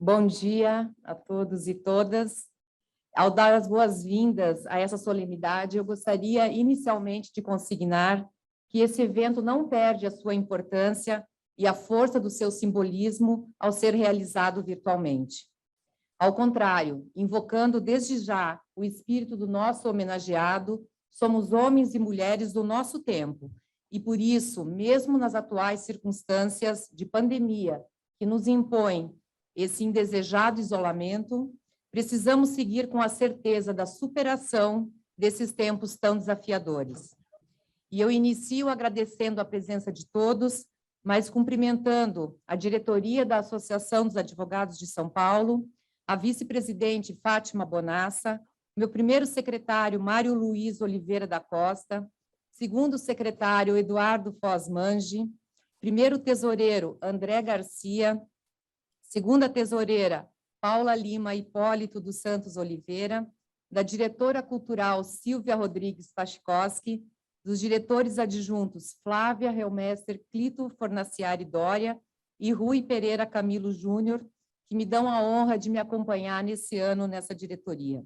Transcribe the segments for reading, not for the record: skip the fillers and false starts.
Bom dia a todos e todas. Ao dar as boas-vindas a essa solenidade, eu gostaria inicialmente de consignar que esse evento não perde a sua importância e a força do seu simbolismo ao ser realizado virtualmente. Ao contrário, invocando desde já o espírito do nosso homenageado, somos homens e mulheres do nosso tempo, e por isso, mesmo nas atuais circunstâncias de pandemia que nos impõem esse indesejado isolamento, precisamos seguir com a certeza da superação desses tempos tão desafiadores. E eu inicio agradecendo a presença de todos, mas cumprimentando a diretoria da Associação dos Advogados de São Paulo, a vice-presidente Fátima Bonassa, meu primeiro secretário Mário Luiz Oliveira da Costa, segundo secretário Eduardo Foz Mange, primeiro tesoureiro André Garcia, segunda tesoureira Paula Lima Hipólito dos Santos Oliveira, da diretora cultural Silvia Rodrigues Pachkowski, dos diretores adjuntos Flávia Helmester Clito Fornaciari Dória e Rui Pereira Camilo Júnior, que me dão a honra de me acompanhar nesse ano nessa diretoria.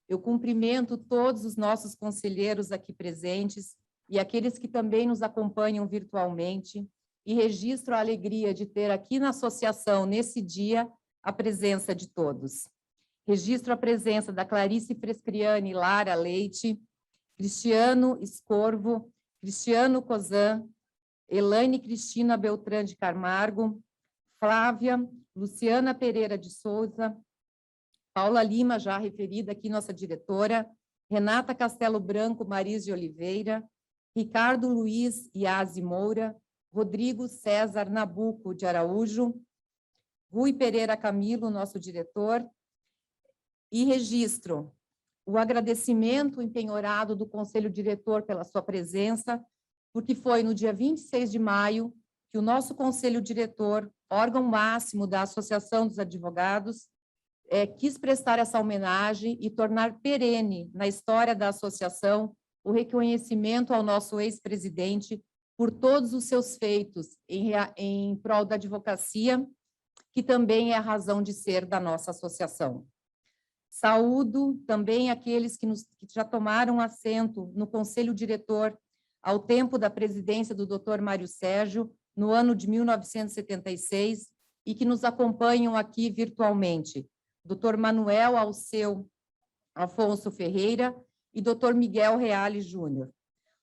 Eu cumprimento todos os nossos conselheiros aqui presentes e aqueles que também nos acompanham virtualmente e registro a alegria de ter aqui na associação, nesse dia, a presença de todos. Registro a presença da Clarice Prescriani Lara Leite, Cristiano Escorvo, Cristiano Cozan, Elaine Cristina Beltrán de Camargo, Flávia, Luciana Pereira de Souza, Paula Lima, já referida aqui, nossa diretora, Renata Castelo Branco Mariz de Oliveira, Ricardo Luiz Iase Moura, Rodrigo César Nabuco de Araújo, Rui Pereira Camilo, nosso diretor, e registro o agradecimento empenhorado do Conselho Diretor pela sua presença, porque foi no dia 26 de maio que o nosso Conselho Diretor, órgão máximo da Associação dos Advogados, quis prestar essa homenagem e tornar perene na história da associação o reconhecimento ao nosso ex-presidente por todos os seus feitos em prol da advocacia, que também é a razão de ser da nossa associação. Saúdo também aqueles que já tomaram assento no Conselho Diretor ao tempo da presidência do Dr. Mário Sérgio, no ano de 1976, e que nos acompanham aqui virtualmente. Dr. Manuel Alceu Afonso Ferreira e Dr. Miguel Reale Júnior.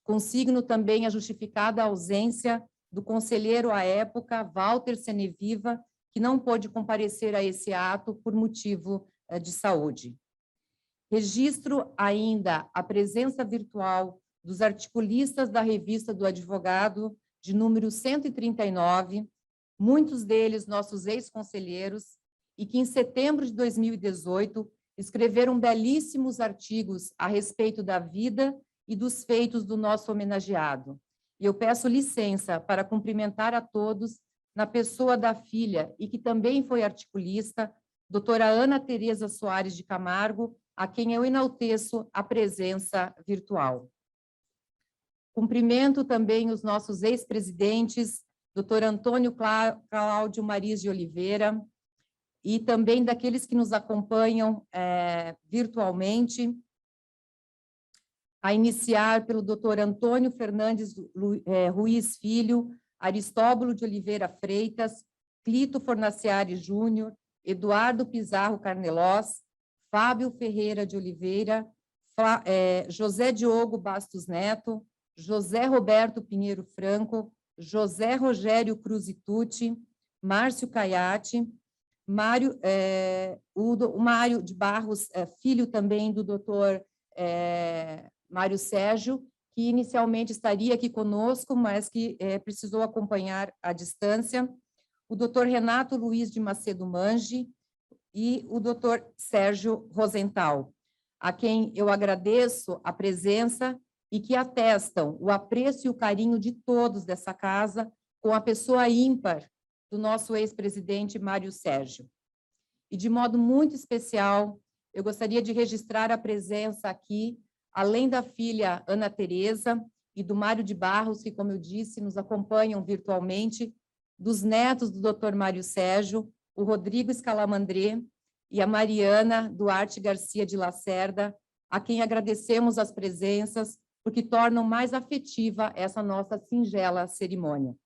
Consigno também a justificada ausência do conselheiro à época, Walter Seneviva, que não pôde comparecer a esse ato por motivo de saúde. Registro ainda a presença virtual dos articulistas da Revista do Advogado, de número 139, muitos deles nossos ex-conselheiros, e que em setembro de 2018 escreveram belíssimos artigos a respeito da vida e dos feitos do nosso homenageado. E eu peço licença para cumprimentar a todos na pessoa da filha, e que também foi articulista, doutora Ana Tereza Soares de Camargo, a quem eu enalteço a presença virtual. Cumprimento também os nossos ex-presidentes, doutor Antônio Cláudio Mariz de Oliveira, e também daqueles que nos acompanham virtualmente, a iniciar pelo doutor Antônio Fernandes Ruiz Filho, Aristóbulo de Oliveira Freitas, Clito Fornaciari Júnior, Eduardo Pizarro Carnelós, Fábio Ferreira de Oliveira, José Diogo Bastos Neto, José Roberto Pinheiro Franco, José Rogério Cruzitucci, Márcio Caiati, o Mário de Barros, filho também do doutor Mário Sérgio, que inicialmente estaria aqui conosco, mas que precisou acompanhar à distância, o doutor Renato Luiz de Macedo Mange e o doutor Sérgio Rosenthal, a quem eu agradeço a presença e que atestam o apreço e o carinho de todos dessa casa com a pessoa ímpar do nosso ex-presidente Mário Sérgio. E, de modo muito especial, eu gostaria de registrar a presença aqui, além da filha Ana Tereza e do Mário de Barros, que, como eu disse, nos acompanham virtualmente, dos netos do Dr. Mário Sérgio, o Rodrigo Scalamandré e a Mariana Duarte Garcia de Lacerda, a quem agradecemos as presenças, porque tornam mais afetiva essa nossa singela cerimônia.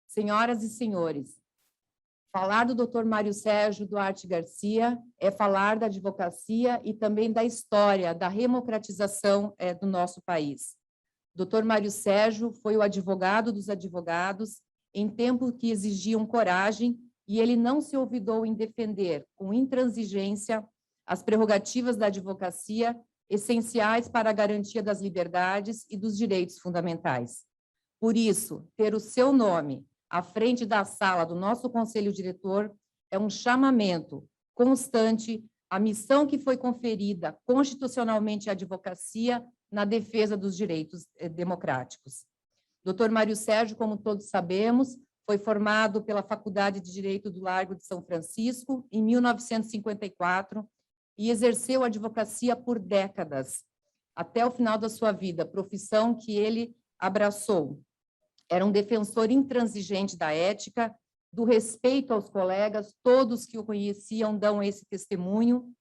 Senhoras e senhores, falar do Dr. Mário Sérgio Duarte Garcia é falar da advocacia e também da história da democratização do nosso país. Dr. Mário Sérgio foi o advogado dos advogados em tempos que exigiam coragem e ele não se olvidou em defender com intransigência as prerrogativas da advocacia essenciais para a garantia das liberdades e dos direitos fundamentais. Por isso, ter o seu nome à frente da sala do nosso Conselho Diretor é um chamamento constante à missão que foi conferida constitucionalmente à advocacia na defesa dos direitos democráticos. Dr. Mário Sérgio, como todos sabemos, foi formado pela Faculdade de Direito do Largo de São Francisco em 1954 e exerceu a advocacia por décadas, até o final da sua vida, profissão que ele abraçou. Era um defensor intransigente da ética, do respeito aos colegas, todos que o conheciam dão esse testemunho,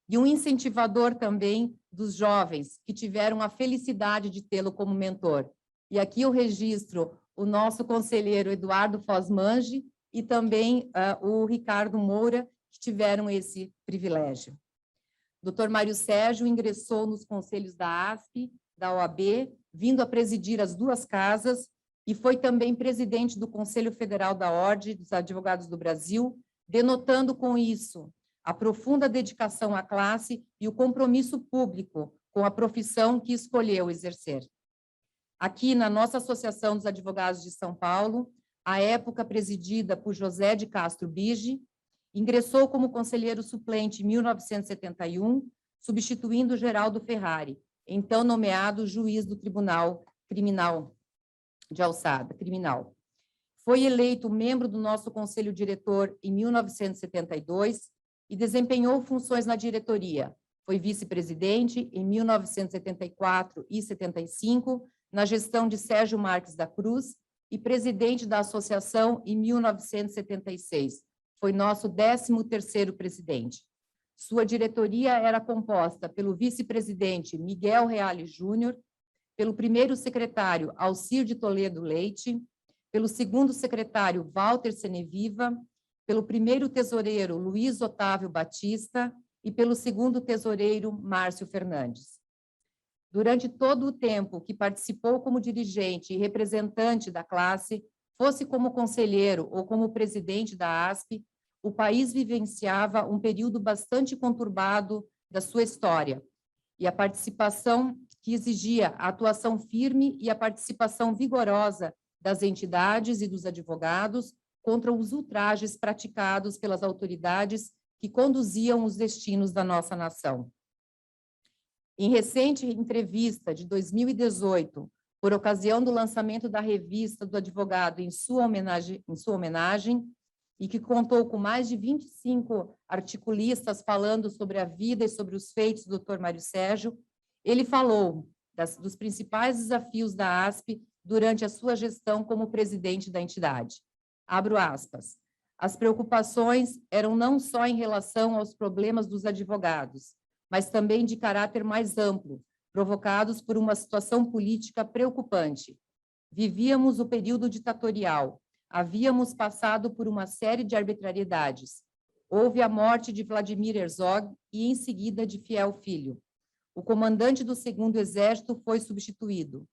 e um incentivador também dos jovens, que tiveram a felicidade de tê-lo como mentor. E aqui eu registro o nosso conselheiro Eduardo Fosmange e também o Ricardo Moura, que tiveram esse privilégio. Dr. Mário Sérgio ingressou nos conselhos da ASP, da OAB, vindo a presidir as duas casas, e foi também presidente do Conselho Federal da Ordem dos Advogados do Brasil, denotando com isso a profunda dedicação à classe e o compromisso público com a profissão que escolheu exercer. Aqui, na nossa Associação dos Advogados de São Paulo, à época presidida por José de Castro Bige, ingressou como conselheiro suplente em 1971, substituindo Geraldo Ferrari, então nomeado juiz do Tribunal Criminal de Alçada, criminal. Foi eleito membro do nosso Conselho Diretor em 1972 e desempenhou funções na diretoria. Foi vice-presidente em 1974 e 75, na gestão de Sérgio Marques da Cruz, e presidente da associação em 1976. Foi nosso 13º presidente. Sua diretoria era composta pelo vice-presidente Miguel Reale Júnior, pelo primeiro secretário Alcir de Toledo Leite, pelo segundo secretário Walter Seneviva, pelo primeiro tesoureiro Luiz Otávio Batista e pelo segundo tesoureiro Márcio Fernandes. Durante todo o tempo que participou como dirigente e representante da classe, fosse como conselheiro ou como presidente da ASP, o país vivenciava um período bastante conturbado da sua história, e a participação que exigia a atuação firme e a participação vigorosa das entidades e dos advogados contra os ultrajes praticados pelas autoridades que conduziam os destinos da nossa nação. Em recente entrevista de 2018, por ocasião do lançamento da revista do advogado em sua homenagem, e que contou com mais de 25 articulistas falando sobre a vida e sobre os feitos do Dr. Mário Sérgio, ele falou dos principais desafios da ASP durante a sua gestão como presidente da entidade. Abro aspas. As preocupações eram não só em relação aos problemas dos advogados, mas também de caráter mais amplo, provocados por uma situação política preocupante. Vivíamos o período ditatorial, havíamos passado por uma série de arbitrariedades. Houve a morte de Vladimir Herzog e, em seguida, de Fiel Filho. O comandante do 2º Exército foi substituído.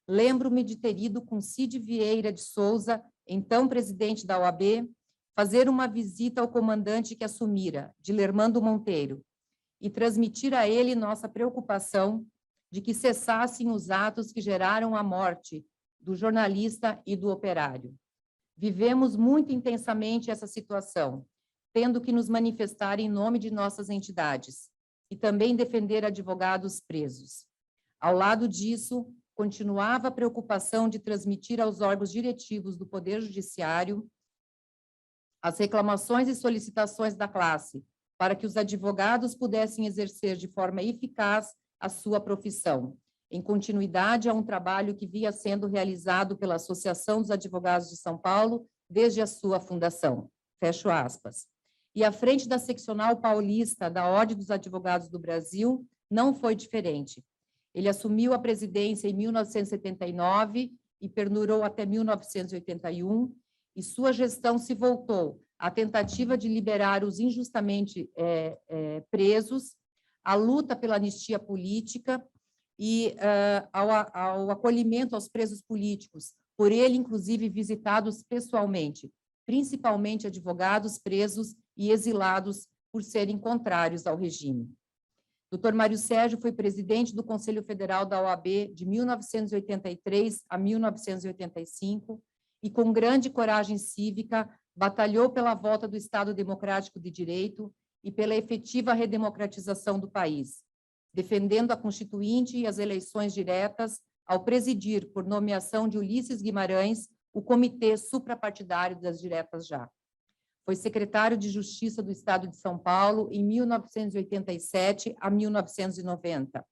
Lembro-me de ter ido com Cid Vieira de Souza, então presidente da OAB, fazer uma visita ao comandante que assumira, Dilermando Monteiro, e transmitir a ele nossa preocupação de que cessassem os atos que geraram a morte do jornalista e do operário. Vivemos muito intensamente essa situação, tendo que nos manifestar em nome de nossas entidades e também defender advogados presos. Ao lado disso, continuava a preocupação de transmitir aos órgãos diretivos do Poder Judiciário as reclamações e solicitações da classe, para que os advogados pudessem exercer de forma eficaz a sua profissão, em continuidade a um trabalho que vinha sendo realizado pela Associação dos Advogados de São Paulo desde a sua fundação. fecho aspas. E à frente da seccional paulista da Ordem dos Advogados do Brasil, não foi diferente. Ele assumiu a presidência em 1979 e perdurou até 1981, e sua gestão se voltou à tentativa de liberar os injustamente presos, à luta pela anistia política e ao acolhimento aos presos políticos, por ele, inclusive, visitados pessoalmente, principalmente advogados presos e exilados por serem contrários ao regime. Dr. Mário Sérgio foi presidente do Conselho Federal da OAB de 1983 a 1985 e, com grande coragem cívica, batalhou pela volta do Estado Democrático de Direito e pela efetiva redemocratização do país, defendendo a Constituinte e as eleições diretas, ao presidir, por nomeação de Ulisses Guimarães, o Comitê Suprapartidário das Diretas Já. Foi secretário de Justiça do Estado de São Paulo em 1987 a 1990.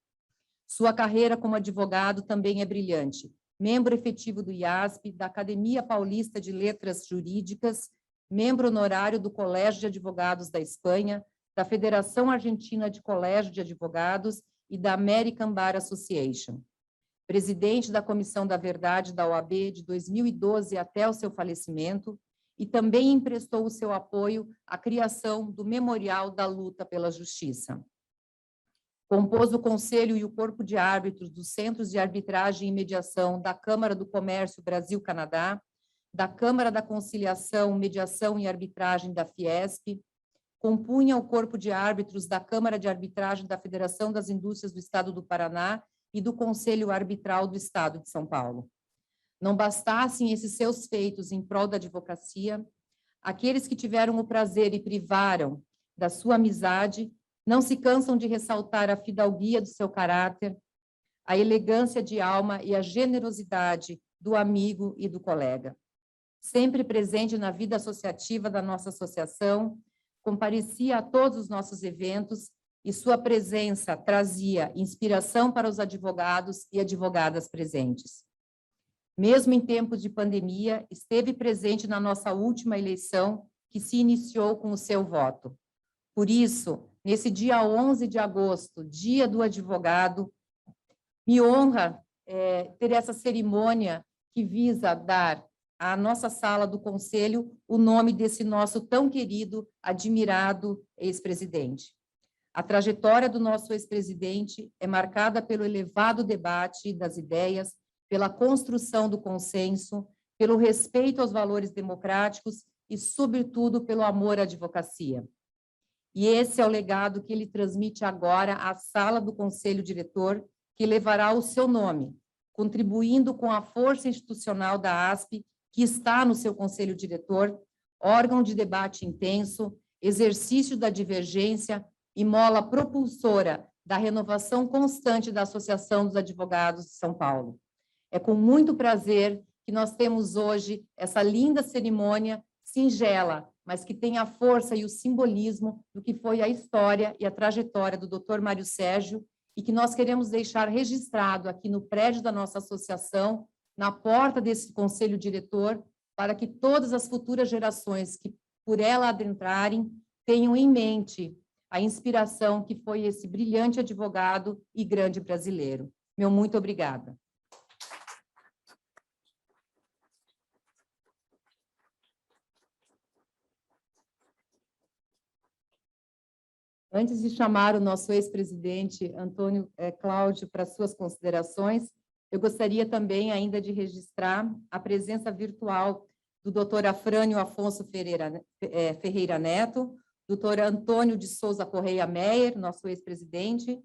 Sua carreira como advogado também é brilhante. Membro efetivo do IASP, da Academia Paulista de Letras Jurídicas, membro honorário do Colégio de Advogados da Espanha, da Federação Argentina de Colégio de Advogados e da American Bar Association. Presidente da Comissão da Verdade da OAB de 2012 até o seu falecimento, e também emprestou o seu apoio à criação do Memorial da Luta pela Justiça. Compôs o Conselho e o Corpo de Árbitros dos Centros de Arbitragem e Mediação da Câmara do Comércio Brasil-Canadá, da Câmara da Conciliação, Mediação e Arbitragem da Fiesp, compunha o Corpo de Árbitros da Câmara de Arbitragem da Federação das Indústrias do Estado do Paraná e do Conselho Arbitral do Estado de São Paulo. Não bastassem esses seus feitos em prol da advocacia, aqueles que tiveram o prazer e privaram da sua amizade não se cansam de ressaltar a fidalguia do seu caráter, a elegância de alma e a generosidade do amigo e do colega. Sempre presente na vida associativa da nossa associação, comparecia a todos os nossos eventos e sua presença trazia inspiração para os advogados e advogadas presentes. Mesmo em tempos de pandemia, esteve presente na nossa última eleição, que se iniciou com o seu voto. Por isso, nesse dia 11 de agosto, Dia do Advogado, me honra ter essa cerimônia que visa dar à nossa sala do Conselho o nome desse nosso tão querido, admirado ex-presidente. A trajetória do nosso ex-presidente é marcada pelo elevado debate das ideias, pela construção do consenso, pelo respeito aos valores democráticos e, sobretudo, pelo amor à advocacia. E esse é o legado que ele transmite agora à sala do Conselho Diretor, que levará o seu nome, contribuindo com a força institucional da ASP, que está no seu Conselho Diretor, órgão de debate intenso, exercício da divergência e mola propulsora da renovação constante da Associação dos Advogados de São Paulo. É com muito prazer que nós temos hoje essa linda cerimônia singela, mas que tem a força e o simbolismo do que foi a história e a trajetória do Dr. Mário Sérgio e que nós queremos deixar registrado aqui no prédio da nossa associação, na porta desse conselho diretor, para que todas as futuras gerações que por ela adentrarem tenham em mente a inspiração que foi esse brilhante advogado e grande brasileiro. Meu muito obrigada. Antes de chamar o nosso ex-presidente, Antônio Cláudio, para suas considerações, eu gostaria também ainda de registrar a presença virtual do Dr. Afrânio Afonso Ferreira Neto, Dr. Antônio de Souza Correia Meyer, nosso ex-presidente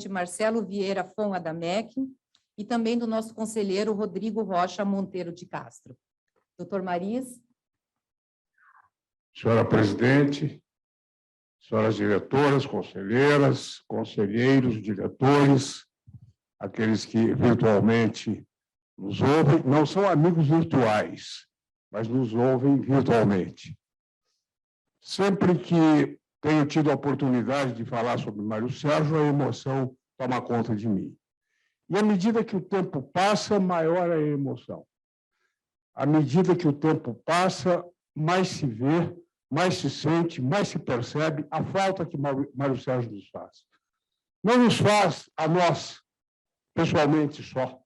Marcelo Vieira Fon Adamec, e também do nosso conselheiro Rodrigo Rocha Monteiro de Castro. Dr. Maris. Senhora presidente, senhoras diretoras, conselheiras, conselheiros, diretores, aqueles que virtualmente nos ouvem, não são amigos virtuais, mas nos ouvem virtualmente. Sempre que tenho tido a oportunidade de falar sobre Mário Sérgio, a emoção toma conta de mim. E à medida que o tempo passa, maior é a emoção. À medida que o tempo passa, mais se vê, mais se sente, mais se percebe a falta que Mário Sérgio nos faz. Não nos faz a nós, pessoalmente só.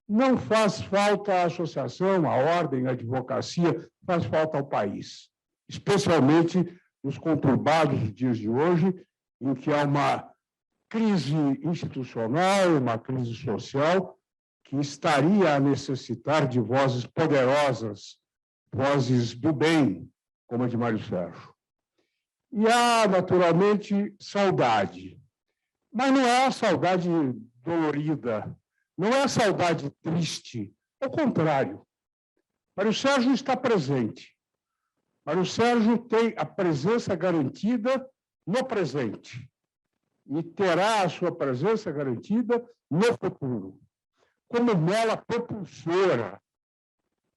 Não faz falta à associação, à ordem, à advocacia, faz falta ao país, especialmente nos conturbados dias de hoje, em que há uma crise institucional, uma crise social, que estaria a necessitar de vozes poderosas, vozes do bem, como a de Mário Sérgio. E há, naturalmente, saudade. Mas não é a saudade dolorida, não é a saudade triste, ao contrário. Mário Sérgio está presente. Mário Sérgio tem a presença garantida no presente e terá a sua presença garantida no futuro, como mola propulsora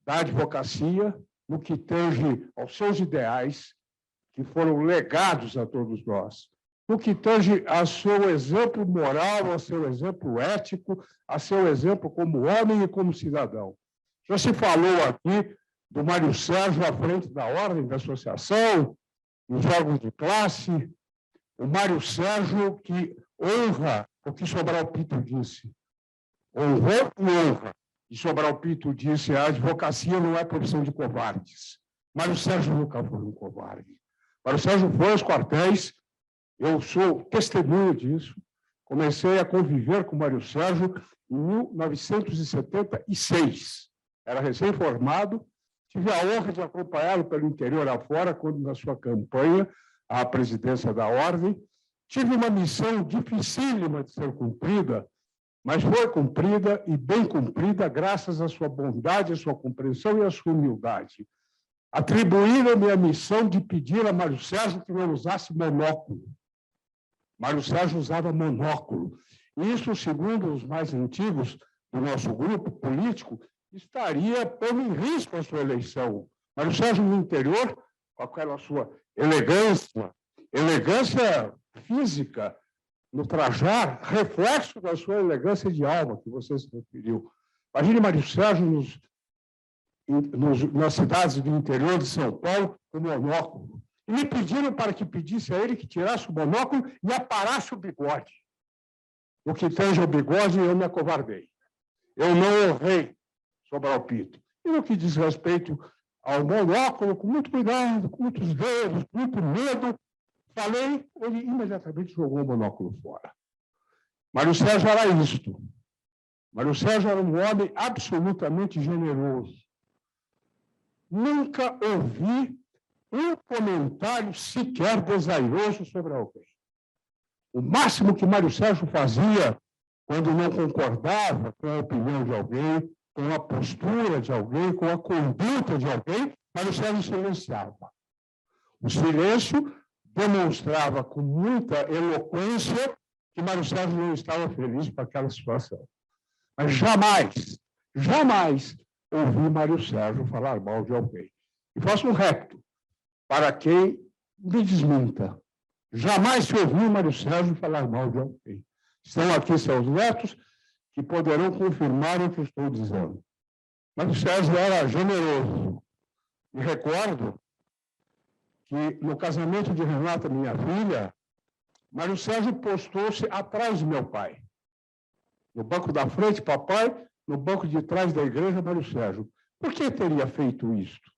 da advocacia no que tange aos seus ideais, que foram legados a todos nós, no que tange a seu exemplo moral, a seu exemplo ético, a seu exemplo como homem e como cidadão. Já se falou aqui do Mário Sérgio à frente da ordem, da associação, nos órgãos de classe, o Mário Sérgio que honra o que Sobral Pinto disse. Honrou e honra. E Sobral Pinto disse, a advocacia não é profissão de covardes. Mário Sérgio nunca foi um covarde. Mário Sérgio foi aos quartéis, eu sou testemunho disso, comecei a conviver com Mário Sérgio em 1976. Era recém-formado, tive a honra de acompanhá-lo pelo interior afora, quando na sua campanha à presidência da Ordem. Tive uma missão dificílima de ser cumprida, mas foi cumprida e bem cumprida graças à sua bondade, à sua compreensão e à sua humildade. Atribuíram-me a missão de pedir a Mário Sérgio que não usasse monóculo. Mário Sérgio usava monóculo. Isso, segundo os mais antigos do nosso grupo político, estaria pondo em risco a sua eleição. Mário Sérgio, no interior, com aquela sua elegância física, no trajar, reflexo da sua elegância de alma, que você se referiu. Imagine Mário Sérgio nas cidades do interior de São Paulo com monóculo. E me pediram para que pedisse a ele que tirasse o monóculo e aparasse o bigode. O que tange o bigode, eu me acovardei. Eu não honrei Sobral Pinto. E no que diz respeito ao monóculo, com muito cuidado, com muitos dedos, com muito medo, falei, ele imediatamente jogou o monóculo fora. Mário Sérgio era isto. Mário Sérgio era um homem absolutamente generoso. Nunca ouvi um comentário sequer desairoso sobre alguém. O máximo que Mário Sérgio fazia, quando não concordava com a opinião de alguém, com a postura de alguém, com a conduta de alguém, Mário Sérgio silenciava. O silêncio demonstrava com muita eloquência que Mário Sérgio não estava feliz com aquela situação. Mas jamais ouvi Mário Sérgio falar mal de alguém. E faço um repto para quem me desminta. Jamais se ouviu Mário Sérgio falar mal de alguém. Estão aqui seus netos que poderão confirmar o que estou dizendo. Mário Sérgio era generoso. Me recordo que no casamento de Renata, minha filha, Mário Sérgio postou-se atrás de meu pai. No banco da frente, papai, no banco de trás da igreja, Mário Sérgio. Por que teria feito isto?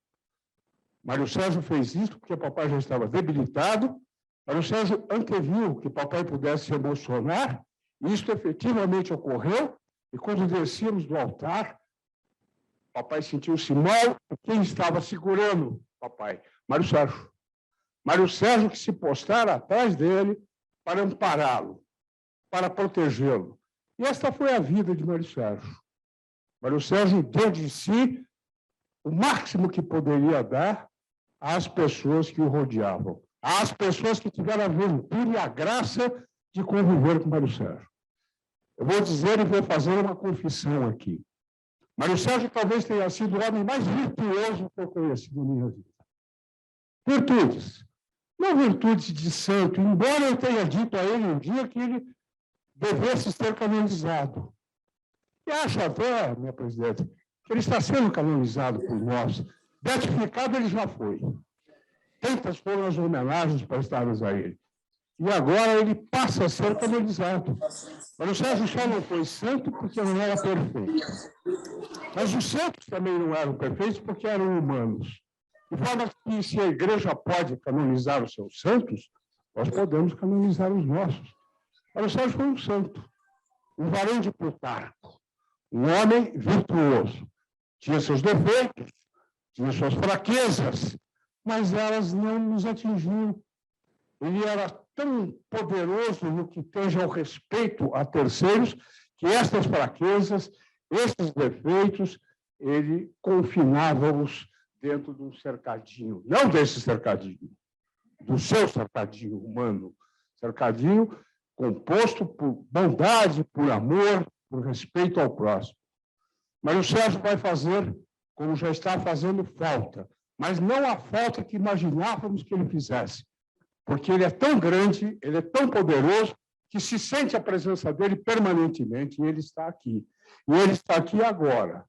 Mário Sérgio fez isso porque papai já estava debilitado. Mário Sérgio anteviu que papai pudesse se emocionar, e isso efetivamente ocorreu, e quando descíamos do altar, papai sentiu-se mal, e quem estava segurando papai? Mário Sérgio. Mário Sérgio que se postara atrás dele para ampará-lo, para protegê-lo. E esta foi a vida de Mário Sérgio. Mário Sérgio deu de si o máximo que poderia dar às pessoas que o rodeavam, às pessoas que tiveram a ventura e a graça de conviver com Mário Sérgio. Eu vou dizer e vou fazer uma confissão aqui. Mário Sérgio talvez tenha sido o homem mais virtuoso que eu conheci na minha vida. Virtudes. Não virtudes de santo, embora eu tenha dito a ele um dia que ele devesse ser canonizado. E acho até, minha presidente, que ele está sendo canonizado por nós, Beatificado ele já foi. Tantas foram as homenagens prestadas a ele. E agora ele passa a ser canonizado. Mário Sérgio só não foi santo porque não era perfeito. Mas os santos também não eram perfeitos porque eram humanos. De forma que, se a igreja pode canonizar os seus santos, nós podemos canonizar os nossos. Mário Sérgio foi um santo, um varão de Plutarco, um homem virtuoso. Tinha seus defeitos, tinha suas fraquezas, mas elas não nos atingiam. Ele era tão poderoso no que tange ao respeito a terceiros, que estas fraquezas, esses defeitos, ele confinava-os dentro de um cercadinho, não desse cercadinho, do seu cercadinho humano, cercadinho composto por bondade, por amor, por respeito ao próximo. Mas o Sérgio vai fazer, como já está fazendo, falta, mas não a falta que imaginávamos que ele fizesse, porque ele é tão grande, ele é tão poderoso, que se sente a presença dele permanentemente, e ele está aqui. E ele está aqui agora.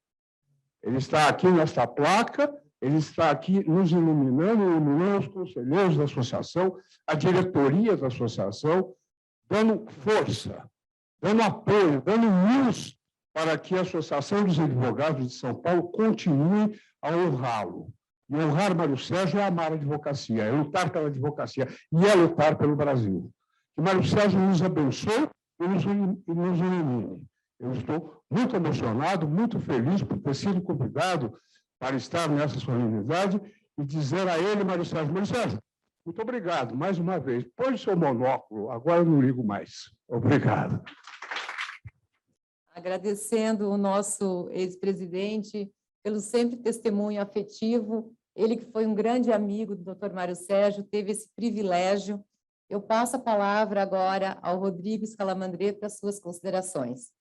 Ele está aqui nesta placa, ele está aqui nos iluminando os conselheiros da associação, a diretoria da associação, dando força, dando apoio, dando luz para que a Associação dos Advogados de São Paulo continue a honrá-lo. E honrar Mário Sérgio é amar a advocacia, é lutar pela advocacia e é lutar pelo Brasil. Que Mário Sérgio nos abençoe e nos ilumine. Eu estou muito emocionado, muito feliz por ter sido convidado para estar nessa solenidade e dizer a ele, Mário Sérgio, muito obrigado, mais uma vez. Põe o seu monóculo, agora eu não ligo mais. Obrigado. Agradecendo o nosso ex-presidente pelo sempre testemunho afetivo, ele que foi um grande amigo do Dr. Mário Sérgio, teve esse privilégio. Eu passo a palavra agora ao Rodrigo Scalamandré para suas considerações.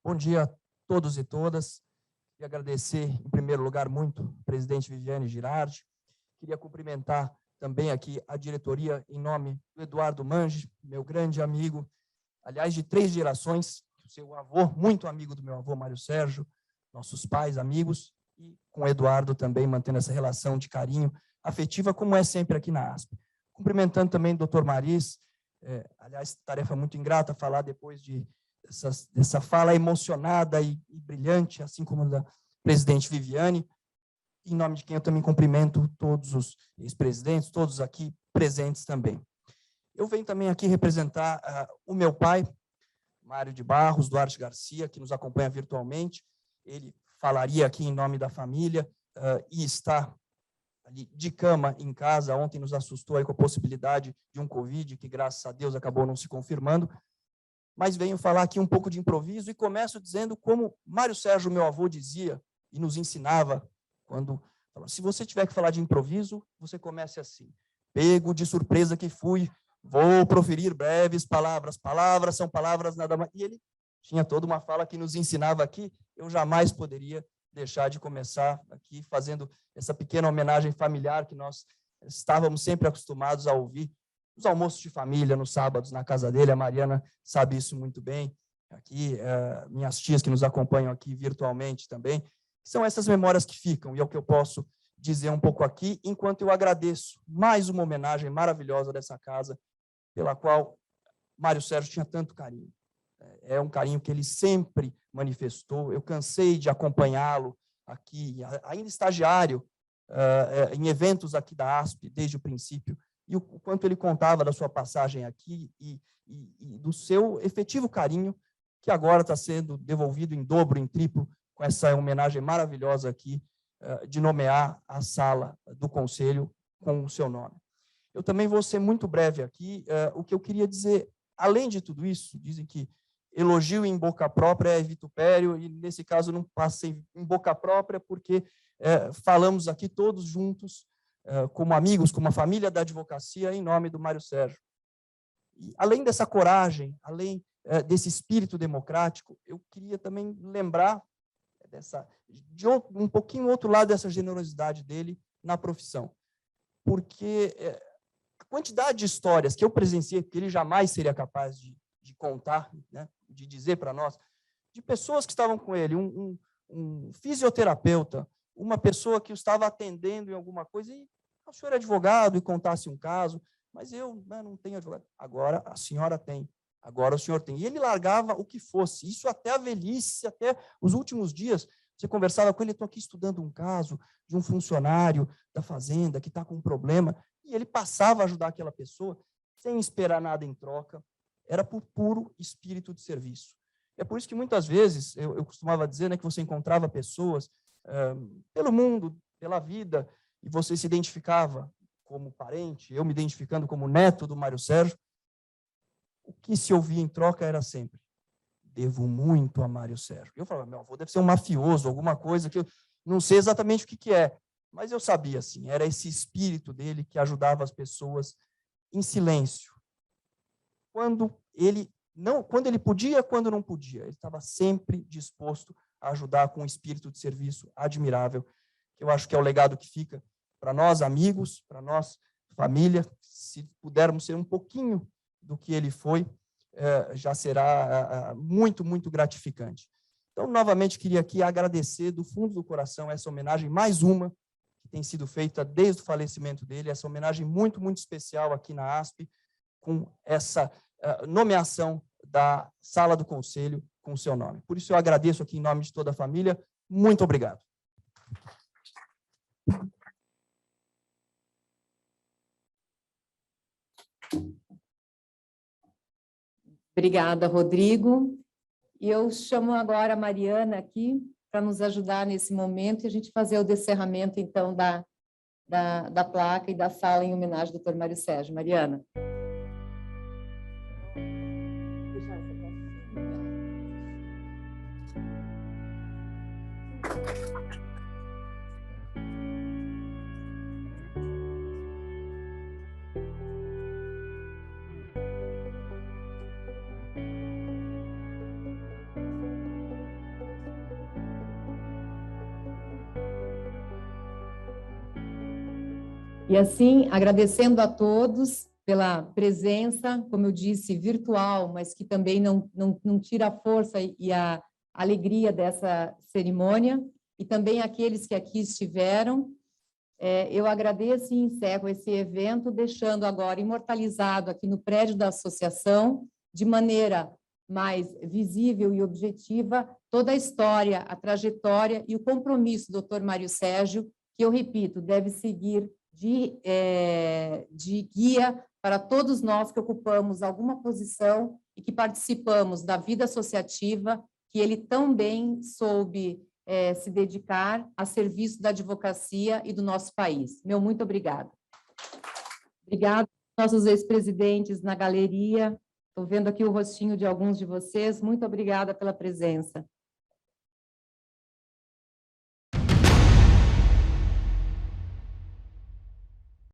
Bom dia a todos e todas. Queria agradecer, em primeiro lugar, muito o presidente Viviane Girardi. Queria cumprimentar também aqui a diretoria em nome do Eduardo Manges, meu grande amigo, aliás, de 3 gerações, o seu avô, muito amigo do meu avô Mário Sérgio, nossos pais, amigos, e com o Eduardo também mantendo essa relação de carinho afetiva, como é sempre aqui na ASP. Cumprimentando também o doutor Maris, aliás, tarefa muito ingrata falar depois dessa fala emocionada e brilhante, assim como a da presidente Viviane, em nome de quem eu também cumprimento todos os ex-presidentes, todos aqui presentes também. Eu venho também aqui representar o meu pai, Mário de Barros, Duarte Garcia, que nos acompanha virtualmente. Ele falaria aqui em nome da família e está ali de cama em casa. Ontem nos assustou aí com a possibilidade de um Covid, que graças a Deus acabou não se confirmando. Mas venho falar aqui um pouco de improviso e começo dizendo como Mário Sérgio, meu avô, dizia e nos ensinava, quando falou, se você tiver que falar de improviso, você comece assim: pego de surpresa que fui, vou proferir breves palavras, palavras são palavras, nada mais. E ele tinha toda uma fala que nos ensinava aqui, eu jamais poderia deixar de começar aqui fazendo essa pequena homenagem familiar que nós estávamos sempre acostumados a ouvir nos almoços de família, nos sábados, na casa dele. A Mariana sabe isso muito bem. Aqui, minhas tias que nos acompanham aqui virtualmente também. São essas memórias que ficam, e é o que eu posso dizer um pouco aqui, enquanto eu agradeço mais uma homenagem maravilhosa dessa casa, pela qual Mário Sérgio tinha tanto carinho. É um carinho que ele sempre manifestou. Eu cansei de acompanhá-lo aqui, ainda estagiário, em eventos aqui da ASP, desde o princípio, e o quanto ele contava da sua passagem aqui e do seu efetivo carinho, que agora está sendo devolvido em dobro, em triplo, com essa homenagem maravilhosa aqui, de nomear a sala do Conselho com o seu nome. Eu também vou ser muito breve aqui. O que eu queria dizer, além de tudo isso, dizem que elogio em boca própria é vitupério, e nesse caso não passei em boca própria, porque falamos aqui todos juntos, como amigos, como a família da advocacia, em nome do Mário Sérgio. E, além dessa coragem, além desse espírito democrático, eu queria também lembrar de um pouquinho outro lado dessa generosidade dele na profissão. Porque a quantidade de histórias que eu presenciei, que ele jamais seria capaz de contar, né, de dizer para nós, de pessoas que estavam com ele, um fisioterapeuta, uma pessoa que o estava atendendo em alguma coisa, e o senhor é advogado, e contasse um caso, mas eu não tenho advogado. Agora a senhora tem, agora o senhor tem. E ele largava o que fosse, isso até a velhice, até os últimos dias. Você conversava com ele, estou aqui estudando um caso de um funcionário da fazenda que está com um problema, e ele passava a ajudar aquela pessoa sem esperar nada em troca. Era por puro espírito de serviço. É por isso que muitas vezes eu costumava dizer, né, que você encontrava pessoas pelo mundo, pela vida, e você se identificava como parente, eu me identificando como neto do Mário Sérgio. O que se ouvia em troca era sempre: devo muito a Mário Sérgio. Eu falava, meu avô deve ser um mafioso, alguma coisa que eu não sei exatamente o que é, mas eu sabia, assim, era esse espírito dele que ajudava as pessoas em silêncio. Quando ele podia, quando não podia, ele estava sempre disposto a ajudar com um espírito de serviço admirável, que eu acho que é o legado que fica para nós, amigos, para nós, família. Se pudermos ser um pouquinho do que ele foi, já será muito, muito gratificante. Então, novamente, queria aqui agradecer do fundo do coração essa homenagem, mais uma, que tem sido feita desde o falecimento dele, essa homenagem muito, muito especial aqui na ASP, com essa nomeação da Sala do Conselho com o seu nome. Por isso, eu agradeço aqui em nome de toda a família. Muito obrigado. Obrigada, Rodrigo. E eu chamo agora a Mariana aqui para nos ajudar nesse momento e a gente fazer o descerramento, então, da placa e da sala em homenagem ao Dr. Mário Sérgio. Mariana. E assim, agradecendo a todos pela presença, como eu disse, virtual, mas que também não tira a força e a alegria dessa cerimônia, e também aqueles que aqui estiveram. Eu agradeço e encerro esse evento, deixando agora imortalizado aqui no prédio da associação, de maneira mais visível e objetiva, toda a história, a trajetória e o compromisso do Dr. Mário Sérgio, que, eu repito, deve seguir de guia para todos nós que ocupamos alguma posição e que participamos da vida associativa, que ele tão bem soube se dedicar a serviço da advocacia e do nosso país. Meu muito obrigada. Obrigada aos nossos ex-presidentes na galeria. Estou vendo aqui o rostinho de alguns de vocês. Muito obrigada pela presença.